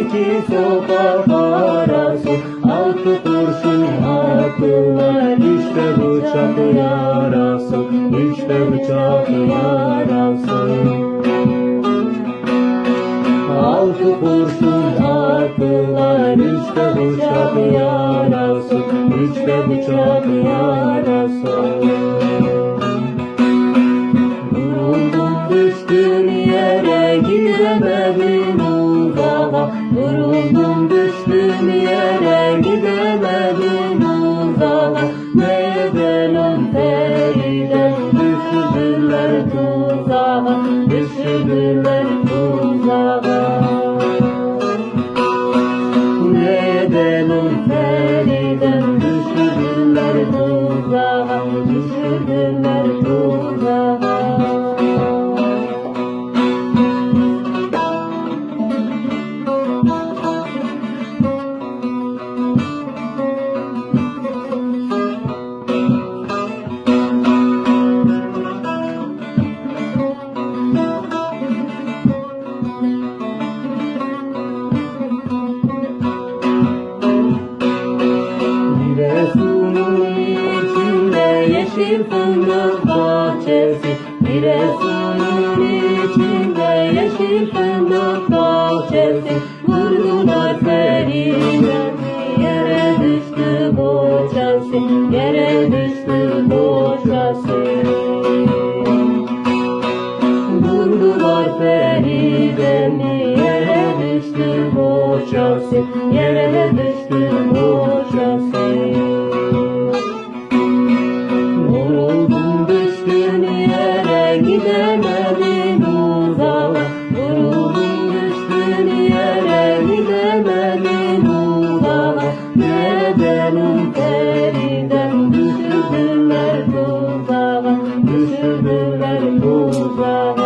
iki sokak arası, altı kurşun attılar, işte bıçak yarası, işte bıçak yarası. Altı kurşun attılar, işte bıçak yarası, işte bıçak yarası. Vuruldum düştüm yere, gidemedim uzağa. Vuruldum düştüm yere, gidemedim uzağa. Ne edelim Feride, düşürdüler tuzağa, düşürdüler tuzağa. Ne edelim Feride, düşürdüler tuzağa, düşürdüler tuzağa. Giresun'un içinde yeşil fındık bahçesi, Giresun'un içinde yeşil fındık bahçesi. Vurdular Feride, yere düştü boçası, yere düştü boçası. Vurdular Feride'mi, yere düştü boçası, yere düştü boçası. Vuruldum düştüm yere, gidemedim uzağa. Vuruldum düştüm yere, gidemedim uzağa. Ne edelim Feride, düşürdüler tuzağa, düşürdüler tuzağa.